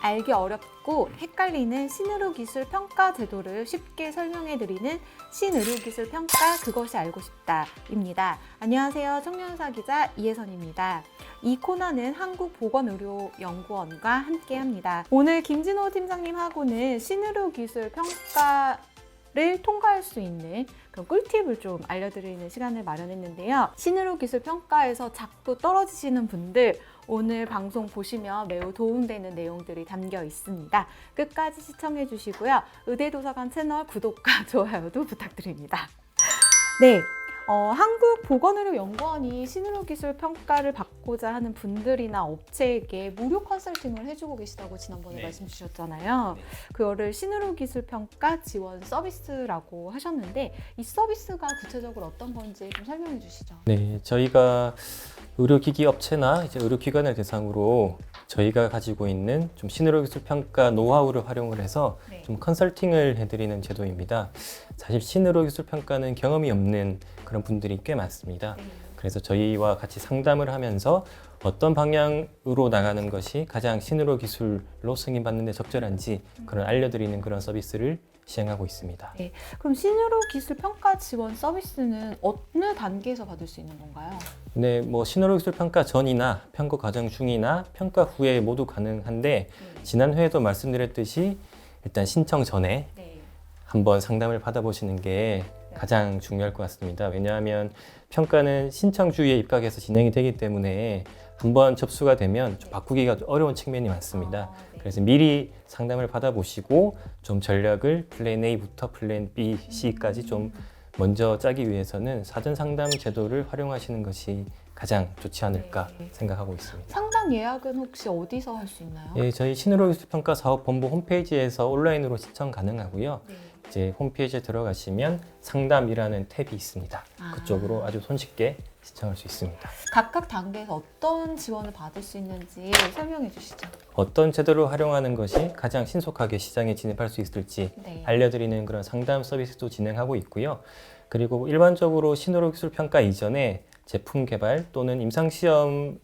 알기 어렵고 헷갈리는 신의료기술 평가 제도를 쉽게 설명해드리는 신의료기술 평가 그것이 알고 싶다입니다. 안녕하세요. 청년사 기자 이혜선입니다. 이 코너는 한국보건의료연구원과 함께합니다. 오늘 김진호 팀장님하고는 신의료기술 평가를 통과할 수 있는 그런 꿀팁을 좀 알려드리는 시간을 마련했는데요. 신의료기술 평가에서 자꾸 떨어지시는 분들 오늘 방송 보시면 매우 도움되는 내용들이 담겨 있습니다. 끝까지 시청해 주시고요. 의대도서관 채널 구독과 좋아요도 부탁드립니다. 네. 한국보건의료연구원이 신의료기술 평가를 받고자 하는 분들이나 업체에게 무료 컨설팅을 해주고 계시다고 지난번에 말씀 주셨잖아요. 그거를 신의료기술 평가 지원 서비스라고 하셨는데 이 서비스가 구체적으로 어떤 건지 좀 설명해 주시죠. 네, 저희가 의료기기 업체나 이제 의료기관을 대상으로 저희가 가지고 있는 좀 신의료기술 평가 노하우를 활용을 해서 좀 컨설팅을 해드리는 제도입니다. 사실 신의료기술 평가는 경험이 없는 그런 분들이 꽤 많습니다. 그래서 저희와 같이 상담을 하면서 어떤 방향으로 나가는 것이 가장 신의료기술로 승인받는 데 적절한지 그런 알려드리는 그런 서비스를 시행하고 있습니다. 네, 그럼 신의료기술 평가 지원 서비스는 어느 단계에서 받을 수 있는 건가요? 네, 뭐 신의료기술 평가 전이나 평가 과정 중이나 평가 후에 모두 가능한데 지난 회에도 말씀드렸듯이 일단 신청 전에 한번 상담을 받아보시는 게 가장 중요할 것 같습니다. 왜냐하면 평가는 신청 주의에 입각해서 진행이 되기 때문에 한번 접수가 되면 좀 바꾸기가 어려운 측면이 많습니다. 그래서 미리 상담을 받아보시고 좀 전략을 플랜 A부터 플랜 B, C까지 좀 먼저 짜기 위해서는 사전 상담 제도를 활용하시는 것이 가장 좋지 않을까 생각하고 있습니다. 상담 예약은 혹시 어디서 할 수 있나요? 예, 저희 신의료기술평가 사업본부 홈페이지에서 온라인으로 신청 가능하고요. 이제 홈페이지에 들어가시면 상담이라는 탭이 있습니다. 그쪽으로 아주 손쉽게 신청할 수 있습니다. 각각 단계에서 어떤 지원을 받을 수 있는지 설명해 주시죠. 어떤 제도를 활용하는 것이 가장 신속하게 시장에 진입할 수 있을지 알려드리는 그런 상담 서비스도 진행하고 있고요. 그리고 일반적으로 신의료기술 평가 이전에 제품 개발 또는 임상시험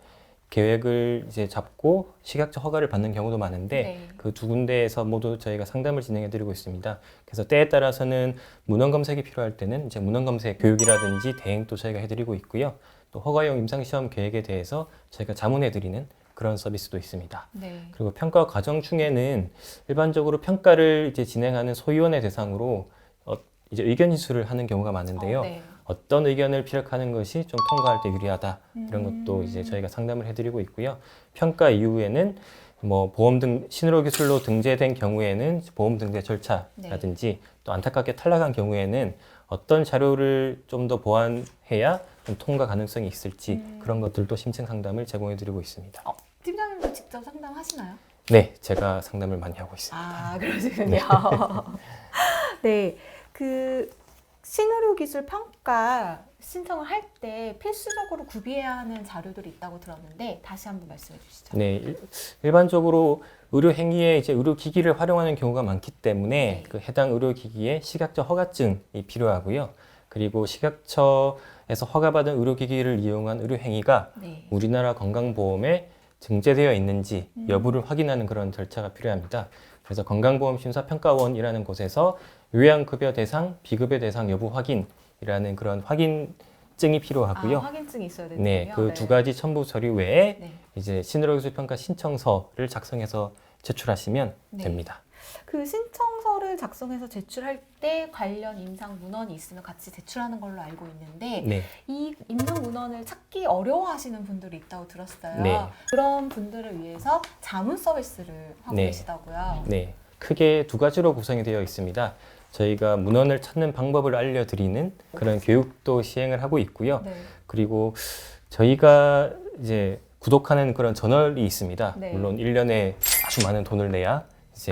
계획을 이제 잡고 식약처 허가를 받는 경우도 많은데 그 두 군데에서 모두 저희가 상담을 진행해드리고 있습니다. 그래서 때에 따라서는 문헌 검색이 필요할 때는 이제 문헌 검색 교육이라든지 대행도 저희가 해드리고 있고요. 또 허가용 임상시험 계획에 대해서 저희가 자문해드리는 그런 서비스도 있습니다. 그리고 평가 과정 중에는 일반적으로 평가를 이제 진행하는 소위원회 대상으로 이제 의견 인수를 하는 경우가 많은데요. 어떤 의견을 피력하는 것이 좀 통과할 때 유리하다 이런 것도 이제 저희가 상담을 해드리고 있고요. 평가 이후에는 뭐 보험 등 신의료기술로 등재된 경우에는 보험 등재 절차라든지 또 안타깝게 탈락한 경우에는 어떤 자료를 좀 더 보완해야 좀 통과 가능성이 있을지 그런 것들도 심층 상담을 제공해드리고 있습니다. 팀장님도 직접 상담하시나요? 네, 제가 상담을 많이 하고 있습니다. 아, 그러시군요. 네, 그 신의료기술 평가 신청을 할 때 필수적으로 구비해야 하는 자료들이 있다고 들었는데 다시 한번 말씀해 주시죠. 네, 일반적으로 의료 행위에 이제 의료기기를 활용하는 경우가 많기 때문에 그 해당 의료기기의 식약처 허가증이 필요하고요. 그리고 식약처에서 허가받은 의료기기를 이용한 의료 행위가 우리나라 건강보험에 등재되어 있는지 여부를 확인하는 그런 절차가 필요합니다. 그래서 건강보험심사평가원이라는 곳에서 요양급여 대상, 비급여 대상 여부 확인이라는 그런 확인증이 필요하고요. 확인증이 있어야 되는군요. 네, 그 두 가지 첨부 서류 외에 이제 신의료기술 평가 신청서를 작성해서 제출하시면 됩니다. 그 신청서를 작성해서 제출할 때 관련 임상 문헌이 있으면 같이 제출하는 걸로 알고 있는데 이 임상 문헌을 찾기 어려워하시는 분들이 있다고 들었어요. 그런 분들을 위해서 자문 서비스를 하고 계시다고요. 네, 크게 두 가지로 구성이 되어 있습니다. 저희가 문헌을 찾는 방법을 알려드리는 그런 교육도 시행을 하고 있고요. 그리고 저희가 이제 구독하는 그런 저널이 있습니다. 물론 1년에 아주 많은 돈을 내야 이제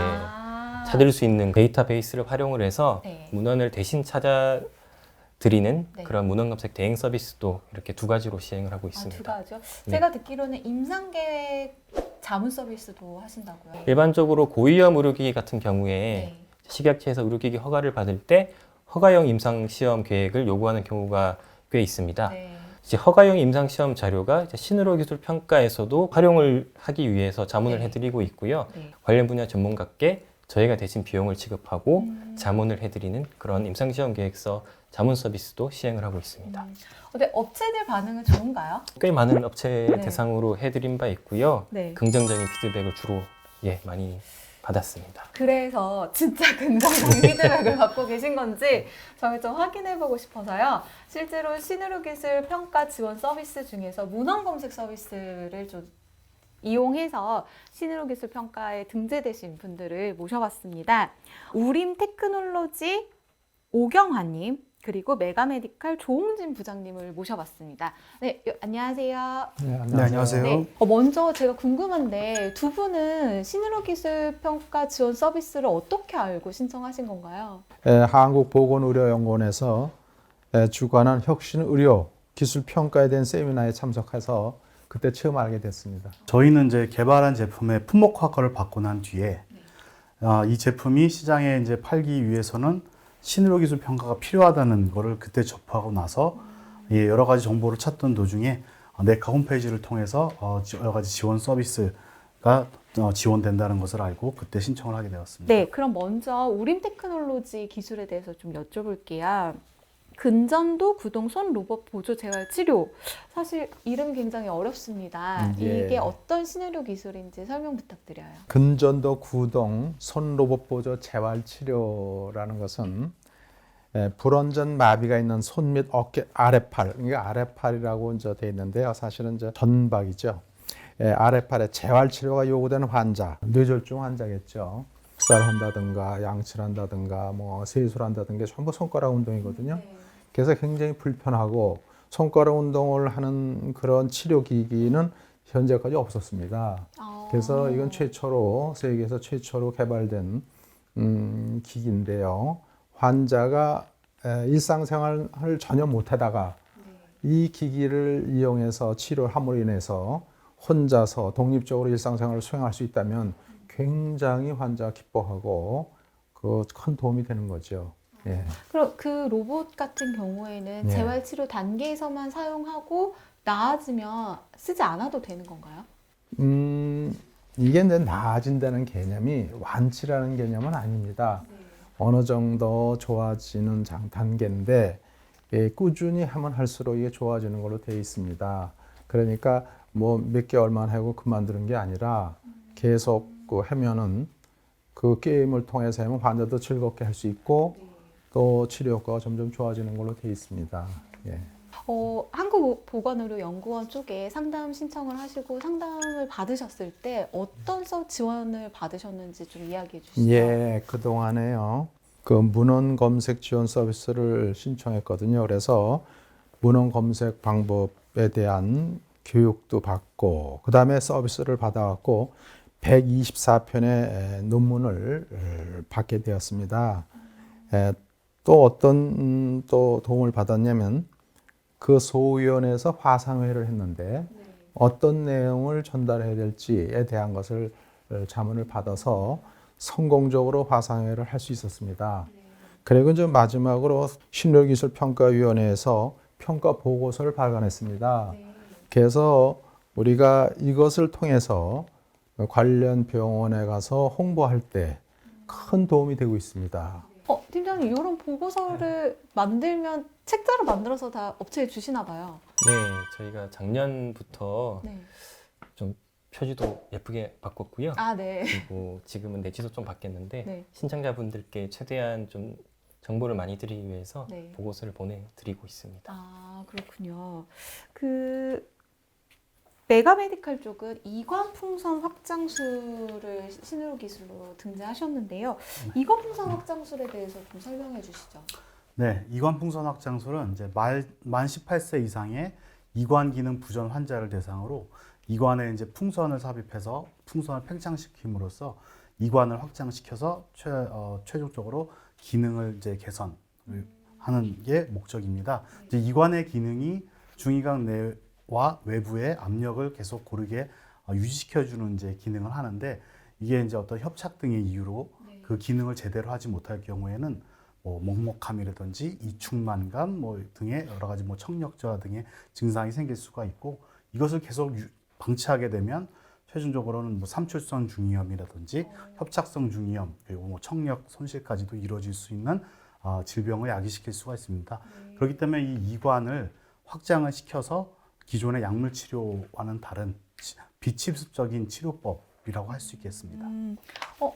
찾을 수 있는 데이터베이스를 활용을 해서 문헌을 대신 찾아드리는 그런 문헌 검색 대행 서비스도 이렇게 두 가지로 시행을 하고 있습니다. 두 가지요? 제가 듣기로는 임상계획 자문 서비스도 하신다고요? 일반적으로 고위험 의료기기 같은 경우에 식약처에서 의료기기 허가를 받을 때 허가형 임상시험 계획을 요구하는 경우가 꽤 있습니다. 이제 허가용 임상시험 자료가 이제 신의료기술 평가에서도 활용을 하기 위해서 자문을 네. 해드리고 있고요. 네. 관련 분야 전문가께 저희가 대신 비용을 지급하고 자문을 해드리는 그런 임상시험 계획서 자문 서비스도 시행을 하고 있습니다. 근데 업체들 반응은 좋은가요? 꽤 많은 업체 네. 대상으로 해드린 바 있고요. 네. 긍정적인 피드백을 주로 많이 받았습니다. 그래서 진짜 긍정적인 피드백을 받고 계신 건지 저희 좀 확인해보고 싶어서요. 실제로 신의료기술 평가 지원 서비스 중에서 문헌 검색 서비스를 좀 이용해서 신의료기술 평가에 등재되신 분들을 모셔봤습니다. 우림 테크놀로지 오경환님, 그리고 메가메디칼 조홍진 부장님을 모셔봤습니다. 네, 안녕하세요. 네, 안녕하세요. 네, 먼저 제가 궁금한데 두 분은 신의료기술 평가 지원 서비스를 어떻게 알고 신청하신 건가요? 한국보건의료연구원에서 주관한 혁신의료 기술 평가에 대한 세미나에 참석해서 그때 처음 알게 됐습니다. 저희는 이제 개발한 제품의 품목 허가를 받고 난 뒤에 이 제품이 시장에 이제 팔기 위해서는 신의료기술 평가가 필요하다는 거를 그때 접하고 나서 여러 가지 정보를 찾던 도중에 네카 홈페이지를 통해서 여러 가지 지원 서비스가 지원된다는 것을 알고 그때 신청을 하게 되었습니다. 네, 그럼 먼저 우림 테크놀로지 기술에 대해서 좀 여쭤볼게요. 근전도 구동 손 로봇 보조 재활 치료. 사실 이름 굉장히 어렵습니다. 예. 이게 어떤 신의료 기술인지 설명 부탁드려요. 근전도 구동 손 로봇 보조 재활 치료라는 것은 불완전 마비가 있는 손 및 어깨 아래팔, 이게 아래팔이라고 이제 돼 있는데요. 사실은 이제 전박이죠. 아래팔에 재활 치료가 요구되는 환자, 뇌졸중 환자겠죠. 학살한다든가 양치한다든가 뭐 세수한다든가 전부 손가락 운동이거든요. 그래서 굉장히 불편하고 손가락 운동을 하는 그런 치료 기기는 현재까지 없었습니다. 그래서 이건 최초로 세계에서 최초로 개발된 기기인데요. 환자가 일상생활을 전혀 못하다가 이 기기를 이용해서 치료를 함으로 인해서 혼자서 독립적으로 일상생활을 수행할 수 있다면 굉장히 환자가 기뻐하고 그 큰 도움이 되는 거죠. 예. 그럼 그 로봇 같은 경우에는 네. 재활 치료 단계에서만 사용하고 나아지면 쓰지 않아도 되는 건가요? 이게 이제 나아진다는 개념이 완치라는 개념은 아닙니다. 어느 정도 좋아지는 단계인데 꾸준히 하면 할수록 이게 좋아지는 걸로 되어 있습니다. 그러니까 뭐 몇 개월만 하고 그만두는 게 아니라 계속 하면은 그 게임을 통해서 하면 환자도 즐겁게 할 수 있고 또 치료 효과가 점점 좋아지는 걸로 되어 있습니다. 예. 한국보건의료연구원 쪽에 상담 신청을 하시고 상담을 받으셨을 때 어떤 지원을 받으셨는지 좀 이야기해 주시죠. 예, 그동안에요. 그 문헌 검색 지원 서비스를 신청했거든요. 그래서 문헌 검색 방법에 대한 교육도 받고 그다음에 서비스를 받아갖고 124편의 논문을 받게 되었습니다. 또 어떤 또 도움을 받았냐면 그 소위원회에서 화상회의를 했는데 어떤 내용을 전달해야 될지에 대한 것을 자문을 받아서 성공적으로 화상회의를 할 수 있었습니다. 그리고 이제 마지막으로 신의료기술평가위원회에서 평가 보고서를 발간했습니다. 그래서 우리가 이것을 통해서 관련 병원에 가서 홍보할 때 큰 도움이 되고 있습니다. 팀장님, 이런 보고서를 만들면 책자로 만들어서 다 업체에 주시나 봐요. 네, 저희가 작년부터 네. 좀 표지도 예쁘게 바꿨고요. 네. 그리고 지금은 내지도 좀 바뀌었는데 네. 신청자분들께 최대한 좀 정보를 많이 드리기 위해서 네. 보고서를 보내드리고 있습니다. 그렇군요. 메가메디칼 쪽은 이관풍선 확장술을 신의료 기술로 등재하셨는데요. 이관풍선 확장술에 대해서 좀 설명해 주시죠. 네, 이관풍선 확장술은 이제 만 18세 이상의 이관 기능 부전 환자를 대상으로 이관에 이제 풍선을 삽입해서 풍선을 팽창시킴으로써 이관을 확장시켜서 최종적으로 기능을 이제 개선하는 게 목적입니다. 이제 이관의 기능이 중이각 내와 외부의 압력을 계속 고르게 유지시켜주는 이제 기능을 하는데 이게 이제 어떤 협착 등의 이유로 그 기능을 제대로 하지 못할 경우에는 뭐 먹먹함이라든지 이충만감 뭐 등의 여러 가지 뭐 청력 저하 등의 증상이 생길 수가 있고 이것을 계속 방치하게 되면 최종적으로는 뭐 삼출성 중이염이라든지 협착성 중이염 그리고 뭐 청력 손실까지도 이루어질 수 있는 질병을 야기시킬 수가 있습니다. 그렇기 때문에 이 이관을 확장을 시켜서 기존의 약물 치료와는 다른 비침습적인 치료법이라고 할 수 있겠습니다.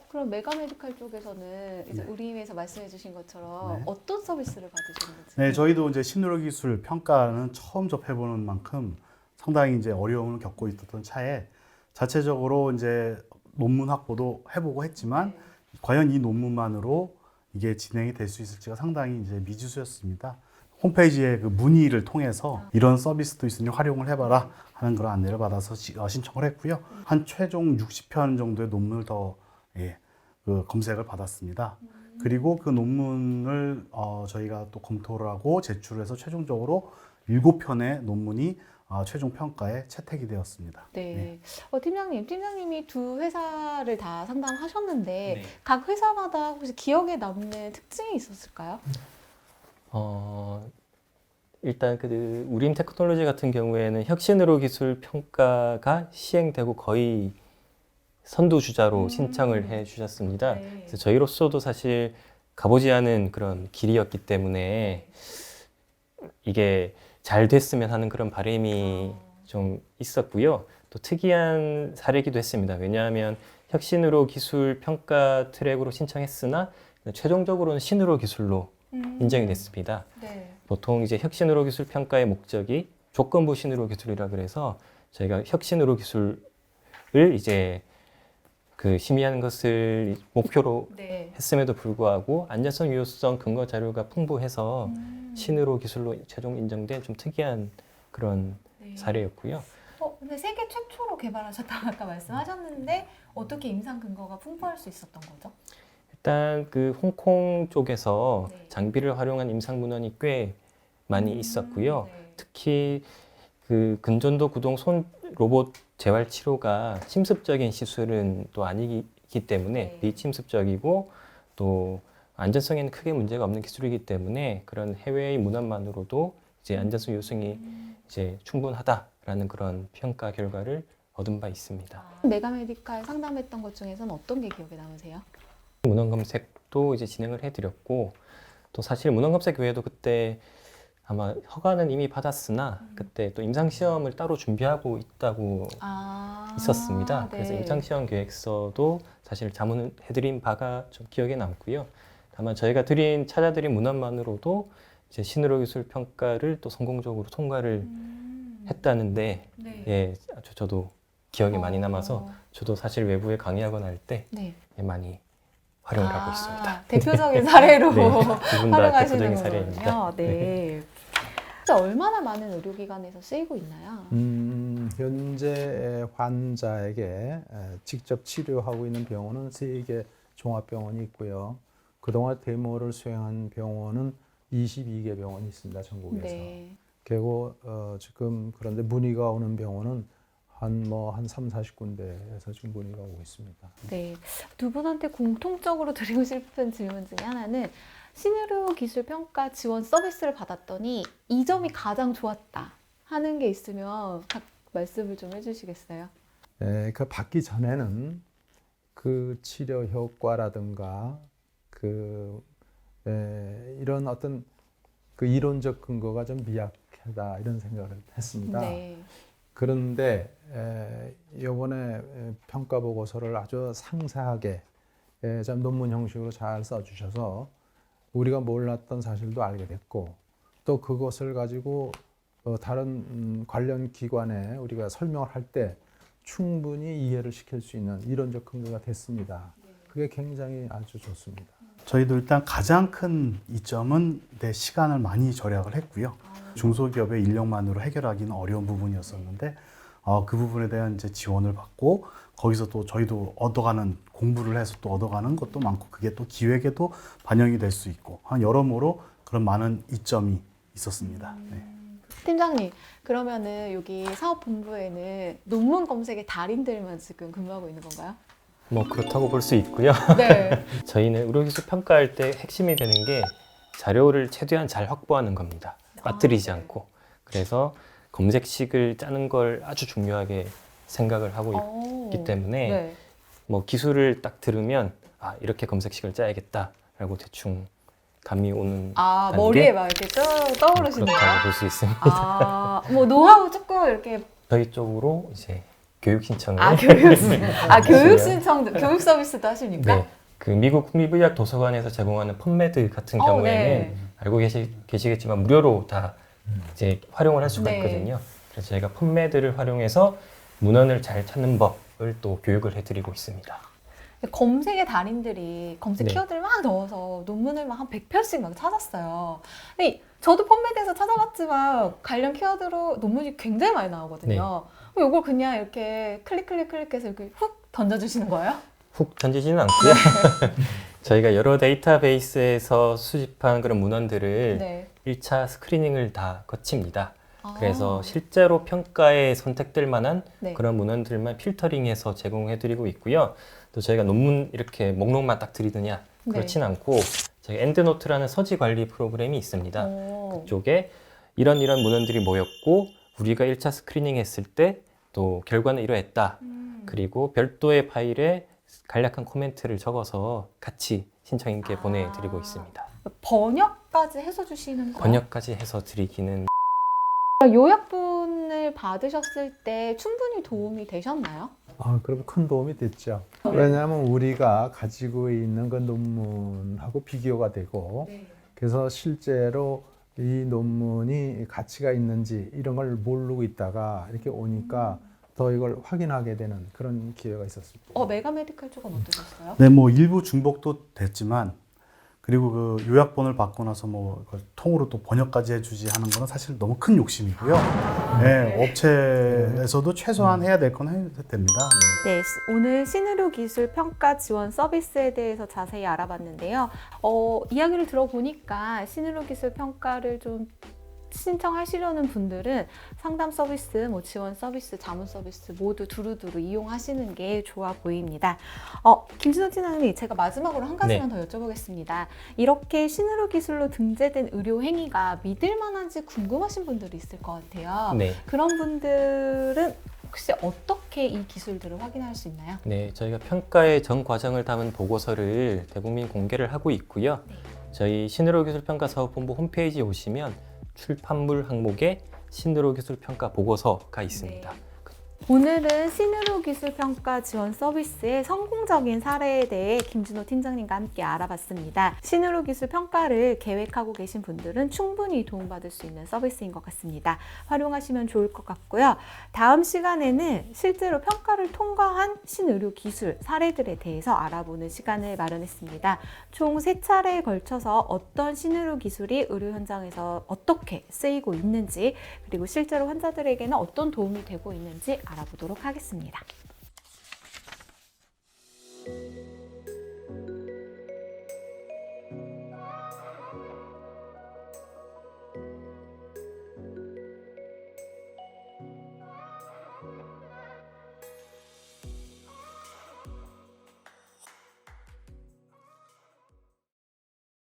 그럼 메가메디칼 쪽에서는 이제 네. 우리임에서 말씀해주신 것처럼 네. 어떤 서비스를 받으셨는지? 네, 저희도 이제 신의료기술 평가는 처음 접해보는 만큼 상당히 이제 어려움을 겪고 있었던 차에 자체적으로 이제 논문 확보도 해보고 했지만 과연 이 논문만으로 이게 진행이 될 수 있을지가 상당히 이제 미지수였습니다. 홈페이지에 그 문의를 통해서 이런 서비스도 있으니 활용을 해봐라 하는 그런 안내를 받아서 신청을 했고요. 한 최종 60편 정도의 논문을 더 그 검색을 받았습니다. 그리고 그 논문을 저희가 또 검토를 하고 제출을 해서 최종적으로 7편의 논문이 최종 평가에 채택이 되었습니다. 네. 팀장님이 두 회사를 다 상담하셨는데 네. 각 회사마다 혹시 기억에 남는 특징이 있었을까요? 일단 그 우림 테크놀로지 같은 경우에는 혁신의료 기술 평가가 시행되고 거의 선두주자로 신청을 해 주셨습니다. 네. 그래서 저희로서도 사실 가보지 않은 그런 길이었기 때문에 이게 잘 됐으면 하는 그런 바람이 좀 있었고요. 또 특이한 사례이기도 했습니다. 왜냐하면 혁신의료 기술 평가 트랙으로 신청했으나 최종적으로는 신의료 기술로 인정이 됐습니다. 네. 보통 이제 혁신의료 기술 평가의 목적이 조건부 신의료 기술이라 그래서 저희가 혁신의료 기술을 이제 그 심의하는 것을 목표로 네. 했음에도 불구하고 안전성, 유효성 근거 자료가 풍부해서 신의료 기술로 최종 인정된 좀 특이한 그런 네. 사례였고요. 근데 세계 최초로 개발하셨다고 아까 말씀하셨는데 어떻게 임상 근거가 풍부할 수 있었던 거죠? 일단 그 홍콩 쪽에서 네. 장비를 활용한 임상 문헌이 꽤 많이 있었고요. 네. 특히 그 근전도 구동 손 로봇 재활 치료가 침습적인 시술은 또 아니기 때문에 네. 비침습적이고 또 안전성에는 크게 문제가 없는 기술이기 때문에 그런 해외의 문헌만으로도 이제 안전성 유효성이 이제 충분하다라는 그런 평가 결과를 얻은 바 있습니다. 메가메디칼 상담했던 것 중에서는 어떤 게 기억에 남으세요? 문헌 검색도 이제 진행을 해드렸고 또 사실 문헌 검색 외에도 그때 아마 허가는 이미 받았으나 그때 또 임상 시험을 따로 준비하고 있다고 있었습니다. 네. 그래서 임상 시험 계획서도 사실 자문해드린 바가 좀 기억에 남고요. 다만 저희가 찾아드린 문헌만으로도 이제 신의료 기술 평가를 또 성공적으로 통과를 했다는데 네. 예, 아주 저도 기억에 많이 남아서 저도 사실 외부에 강의하거나 할 때 네. 많이 활용을 하고 있습니다. 대표적인 사례로 네, 두분 다 활용하시는 대표적인 거군요. 사례입니다. 네. 진짜 얼마나 많은 의료기관에서 쓰이고 있나요? 현재 환자에게 직접 치료하고 있는 병원은 3개 종합병원이 있고요. 그동안 데모를 수행한 병원은 22개 병원이 있습니다. 전국에서. 네. 그리고 지금 그런데 문의가 오는 병원은 한 3, 40군데에서 지금 문의가 오고 있습니다. 네. 두 분한테 공통적으로 드리고 싶은 질문 중에 하나는 신의료 기술 평가 지원 서비스를 받았더니 이 점이 가장 좋았다 하는 게 있으면 각 말씀을 좀 해주시겠어요? 그 받기 전에는 그 치료 효과라든가 이런 어떤 그 이론적 근거가 좀 미약하다 이런 생각을 했습니다. 네. 그런데 이번에 평가 보고서를 아주 상세하게 좀 논문 형식으로 잘 써주셔서 우리가 몰랐던 사실도 알게 됐고 또 그것을 가지고 다른 관련 기관에 우리가 설명을 할 때 충분히 이해를 시킬 수 있는 이론적 근거가 됐습니다. 그게 굉장히 아주 좋습니다. 저희도 일단 가장 큰 이점은 내 시간을 많이 절약을 했고요. 중소기업의 인력만으로 해결하기는 어려운 부분이었었는데 그 부분에 대한 이제 지원을 받고 거기서 또 저희도 얻어가는 공부를 해서 또 얻어가는 것도 많고 그게 또 기획에도 반영이 될 수 있고 여러모로 그런 많은 이점이 있었습니다. 네. 팀장님, 그러면은 여기 사업본부에는 논문 검색의 달인들만 지금 근무하고 있는 건가요? 뭐 그렇다고 볼 수 있고요. 네. 저희는 의료기술 평가할 때 핵심이 되는 게 자료를 최대한 잘 확보하는 겁니다. 빠뜨리지 네. 않고. 그래서 검색식을 짜는 걸 아주 중요하게 생각을 하고 있기 때문에 네. 뭐 기술을 딱 들으면 아 이렇게 검색식을 짜야겠다라고 대충 감이 오는 단계? 머리에 막 이렇게 떠오르시네요. 그렇다고 볼 수 있습니다. 뭐 노하우 조금 이렇게 저희 쪽으로 이제 교육 신청을 교육 신청, 교육 서비스도 하십니까? 네. 그 미국 국립의학 도서관에서 제공하는 펀메드 같은 경우에는 네. 알고 계시겠지만 무료로 다 이제 활용을 할 수가 네. 있거든요. 그래서 저희가 펀메드를 활용해서 문헌을 잘 찾는 법을 또 교육을 해드리고 있습니다. 검색의 달인들이 검색 네. 키워드를 막 넣어서 논문을 막 한 100편씩 막 찾았어요. 근데 저도 펀메드에서 찾아봤지만 관련 키워드로 논문이 굉장히 많이 나오거든요. 그럼 이걸 그냥 이렇게 클릭해서 이렇게 훅 던져주시는 거예요? 훅 던지지는 않고요. 저희가 여러 데이터베이스에서 수집한 그런 문헌들을 네. 1차 스크리닝을 다 거칩니다. 아. 그래서 실제로 평가에 선택될 만한 네. 그런 문헌들만 필터링해서 제공해드리고 있고요. 또 저희가 논문 이렇게 목록만 딱 드리느냐 그렇진 않고 저희 엔드노트라는 서지 관리 프로그램이 있습니다. 오. 그쪽에 이런 문헌들이 모였고 우리가 1차 스크리닝 했을 때 또 결과는 이러했다. 그리고 별도의 파일에 간략한 코멘트를 적어서 같이 신청인께 보내드리고 있습니다. 번역까지 해서 주시는 거예요? 번역까지 해서 드리기는 요약본을 받으셨을 때 충분히 도움이 되셨나요? 그럼 큰 도움이 됐죠. 왜냐하면 우리가 가지고 있는 그 논문하고 비교가 되고 그래서 실제로 이 논문이 가치가 있는지 이런 걸 모르고 있다가 이렇게 오니까 더 이걸 확인하게 되는 그런 기회가 있었습니다. 메가메디칼 쪽은 어떠셨어요? 네, 뭐 일부 중복도 됐지만 그리고 그 요약본을 받고 나서 뭐 그걸 통으로 또 번역까지 해주지 하는 거는 사실 너무 큰 욕심이고요. 네, 업체에서도 최소한 해야 될 건 해야 됩니다. 네. 네, 오늘 신의료 기술 평가 지원 서비스에 대해서 자세히 알아봤는데요. 이야기를 들어보니까 신의료 기술 평가를 좀 신청하시려는 분들은 상담 서비스, 뭐 지원 서비스, 자문 서비스 모두 두루두루 이용하시는 게 좋아 보입니다. 김진호 팀장님, 제가 마지막으로 한 가지만 더 여쭤보겠습니다. 이렇게 신의료 기술로 등재된 의료 행위가 믿을 만한지 궁금하신 분들이 있을 것 같아요. 네. 그런 분들은 혹시 어떻게 이 기술들을 확인할 수 있나요? 네, 저희가 평가의 전 과정을 담은 보고서를 대국민 공개를 하고 있고요. 저희 신의료기술평가사업본부 홈페이지에 오시면 출판물 항목에 신의료기술평가 보고서가 있습니다. 오늘은 신의료 기술 평가 지원 서비스의 성공적인 사례에 대해 김진호 팀장님과 함께 알아봤습니다. 신의료 기술 평가를 계획하고 계신 분들은 충분히 도움받을 수 있는 서비스인 것 같습니다. 활용하시면 좋을 것 같고요. 다음 시간에는 실제로 평가를 통과한 신의료 기술 사례들에 대해서 알아보는 시간을 마련했습니다. 총 3차례에 걸쳐서 어떤 신의료 기술이 의료 현장에서 어떻게 쓰이고 있는지, 그리고 실제로 환자들에게는 어떤 도움이 되고 있는지 알아보도록 하겠습니다.